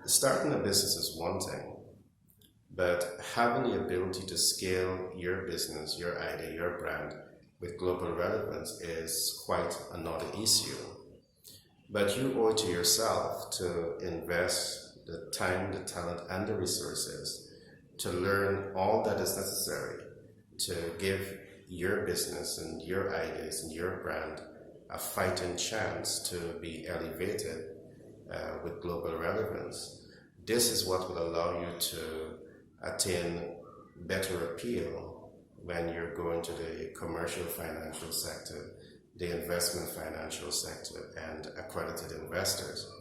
Starting a business is one thing, but having the ability to scale your business, your idea, your brand with global relevance is quite another issue. But you owe it to yourself to invest the time, the talent, and the resources to learn all that is necessary to give your business and your ideas and your brand a fighting chance to be elevated with global relevance. This is what will allow you to attain better appeal when you're going to the commercial financial sector, the investment financial sector, and accredited investors.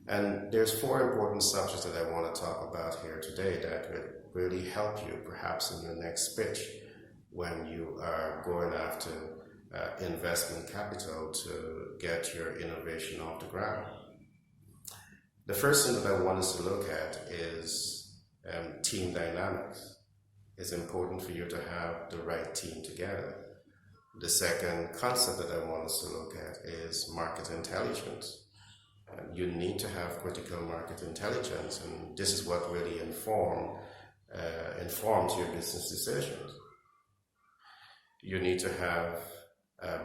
And there's four important subjects that I want to talk about here today that would really help you perhaps in your next pitch when you are going after investment capital to get your innovation off the ground. The first thing that I want us to look at is team dynamics. It's important for you to have the right team together. The second concept that I want us to look at is market intelligence. You need to have critical market intelligence, and this is what really informs your business decisions. You need to have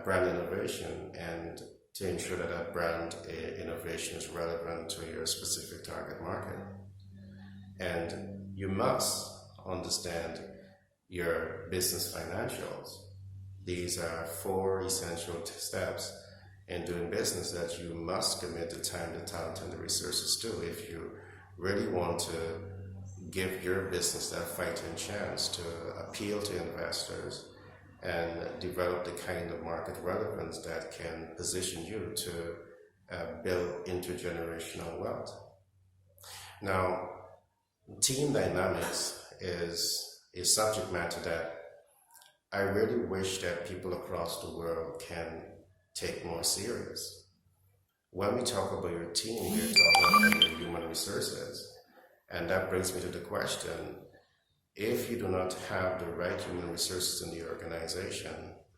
brand innovation and to ensure that that brand innovation is relevant to your specific target market. And you must understand your business financials. These are four essential steps in doing business that you must commit the time, the talent, and the resources to if you really want to give your business that fighting chance to appeal to investors and develop the kind of market relevance that can position you to build intergenerational wealth. Now, team dynamics is a subject matter that I really wish that people across the world can take more serious. When we talk about your team, we're talking about your human resources. And that brings me to the question, if you do not have the right human resources in the organization,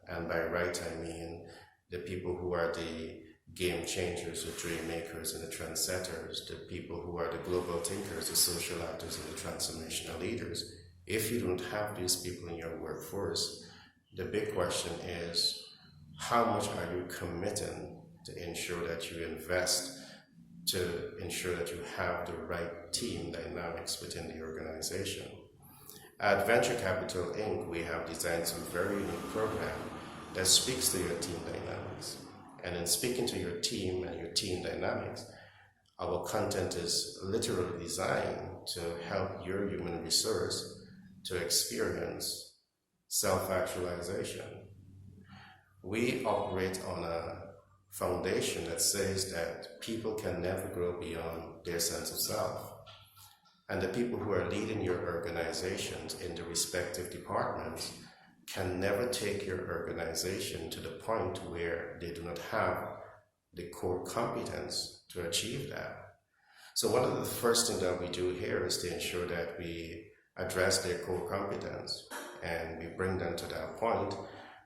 and by right I mean the people who are the game changers, the dream makers and the trendsetters, the people who are the global thinkers, the social actors and the transformational leaders, if you don't have these people in your workforce, the big question is, how much are you committing to ensure that you invest to ensure that you have the right team dynamics within the organization? At Venture Capital Inc., we have designed some very unique program that speaks to your team dynamics. And in speaking to your team and your team dynamics, our content is literally designed to help your human resource to experience self-actualization. We operate on a foundation that says that people can never grow beyond their sense of self. And the people who are leading your organizations in the respective departments can never take your organization to the point where they do not have the core competence to achieve that. So one of the first things that we do here is to ensure that we address their core competence and we bring them to that point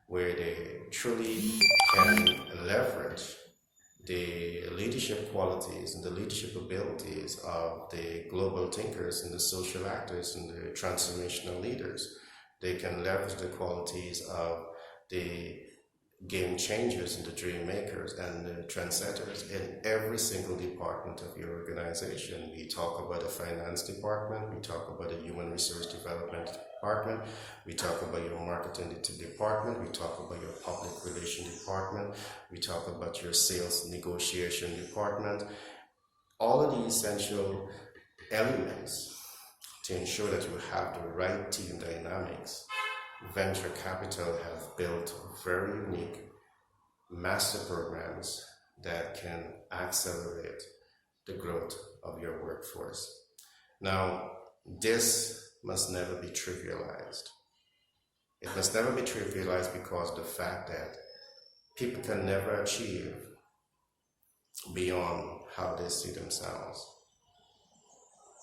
where they truly can leverage the leadership qualities and the leadership abilities of the global thinkers and the social actors and the transformational leaders. They can leverage the qualities of the game changers and the dream makers and the trendsetters in every single department of your organization. We talk about the finance department, we talk about the human resource development department, we talk about your marketing department, we talk about your public relation department, we talk about your sales negotiation department. All of the essential elements to ensure that you have the right team dynamics. Venture Capital have built very unique master programs that can accelerate the growth of your workforce. Now, this must never be trivialized. It must never be trivialized because the fact that people can never achieve beyond how they see themselves.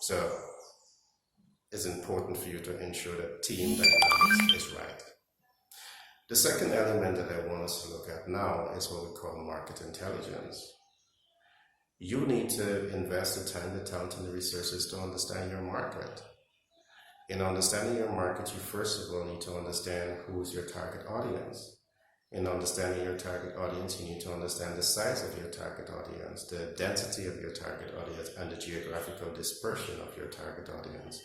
So, it's important for you to ensure that team dynamics is right. The second element that I want us to look at now is what we call market intelligence. You need to invest the time, the talent, and the resources to understand your market. In understanding your market, you first of all need to understand who is your target audience. In understanding your target audience, you need to understand the size of your target audience, the density of your target audience, and the geographical dispersion of your target audience.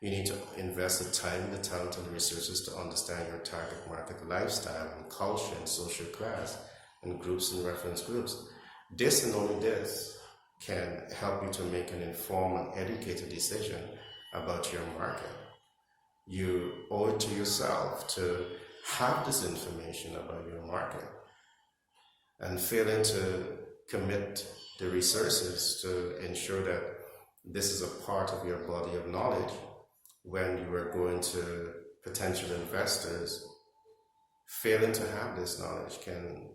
You need to invest the time, the talent, and the resources to understand your target market lifestyle and culture and social class and groups and reference groups. This and only this can help you to make an informed and educated decision about your market. You owe it to yourself to have this information about your market, and failing to commit the resources to ensure that this is a part of your body of knowledge when you are going to potential investors, failing to have this knowledge can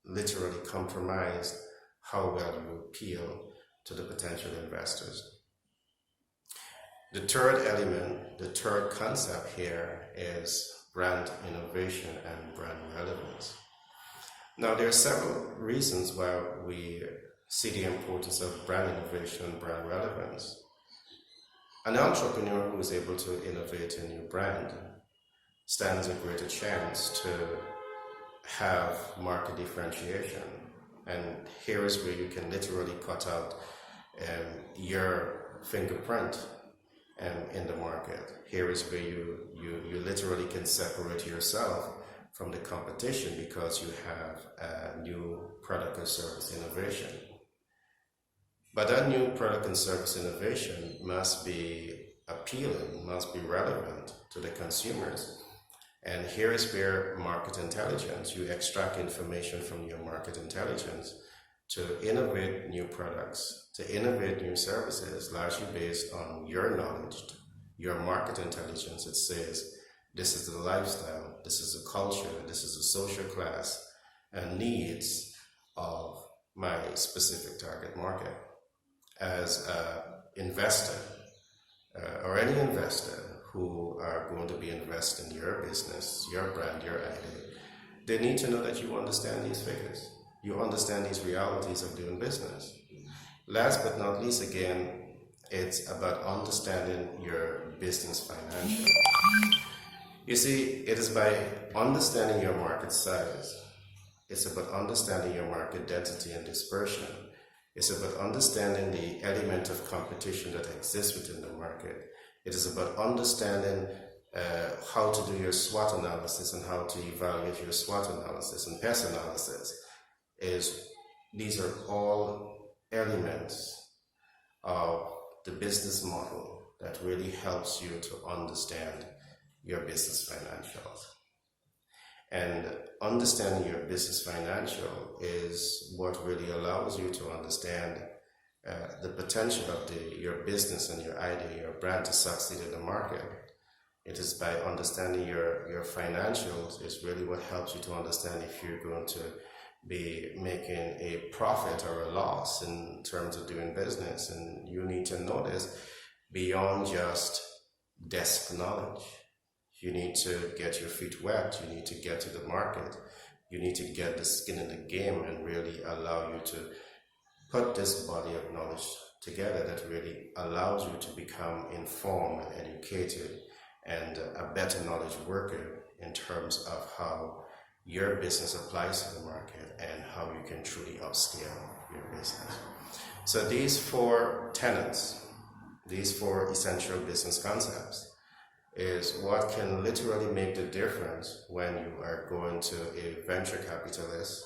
literally compromise how well you appeal to the potential investors. The third element, the third concept here is brand innovation and brand relevance. Now, there are several reasons why we see the importance of brand innovation and brand relevance. An entrepreneur who is able to innovate a new brand stands a greater chance to have market differentiation. And here is where you can literally cut out your fingerprint in the market. Here is where you literally can separate yourself from the competition because you have a new product or service innovation. But that new product and service innovation must be appealing, must be relevant to the consumers. And here is where market intelligence, you extract information from your market intelligence to innovate new products, to innovate new services, largely based on your knowledge, your market intelligence. It says, this is the lifestyle, this is the culture, this is the social class and needs of my specific target market. As an investor or any investor who are going to be investing in your business, your brand, your idea, they need to know that you understand these figures. You understand these realities of doing business. Last but not least, again, it's about understanding your business financial. You see, it is by understanding your market size. It's about understanding your market density and dispersion. It's about understanding the element of competition that exists within the market. It is about understanding how to do your SWOT analysis and how to evaluate your SWOT analysis and PES analysis. These are all elements of the business model that really helps you to understand your business financials. And understanding your business financial is what really allows you to understand the potential of your business and your idea, your brand to succeed in the market. It is by understanding your financials is really what helps you to understand if you're going to be making a profit or a loss in terms of doing business. And you need to know this beyond just desk knowledge. You need to get your feet wet. You need to get to the market. You need to get the skin in the game and really allow you to put this body of knowledge together that really allows you to become informed and educated and a better knowledge worker in terms of how your business applies to the market and how you can truly upscale your business. So these four tenets, these four essential business concepts is what can literally make the difference when you are going to a venture capitalist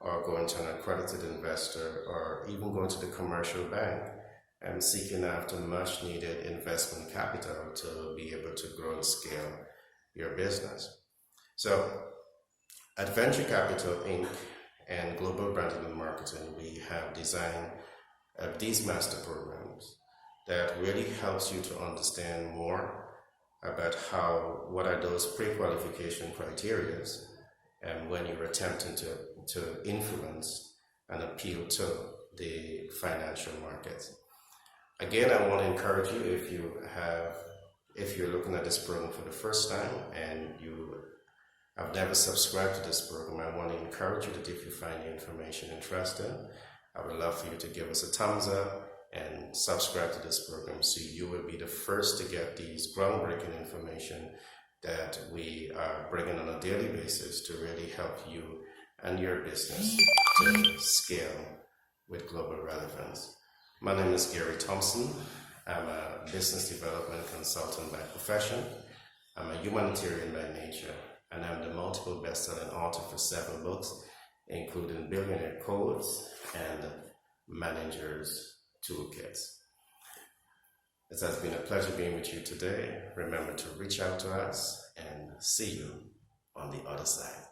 or going to an accredited investor or even going to the commercial bank and seeking after much needed investment capital to be able to grow and scale your business. So at Venture Capital Inc. and Global Branding and Marketing, we have designed these master programs that really helps you to understand more about what are those pre-qualification criteria and when you're attempting to influence and appeal to the financial markets. Again, I want to encourage you, if you're looking at this program for the first time and you have never subscribed to this program, I want to encourage you that if you find the information interesting, I would love for you to give us a thumbs up and subscribe to this program so you will be the first to get these groundbreaking information that we are bringing on a daily basis to really help you and your business to scale with global relevance. My name is Gary Thompson. I'm a business development consultant by profession. I'm a humanitarian by nature, and I'm the multiple best-selling author for 7 books, including Billionaire Codes and Managers Toolkits. It has been a pleasure being with you today. Remember to reach out to us and see you on the other side.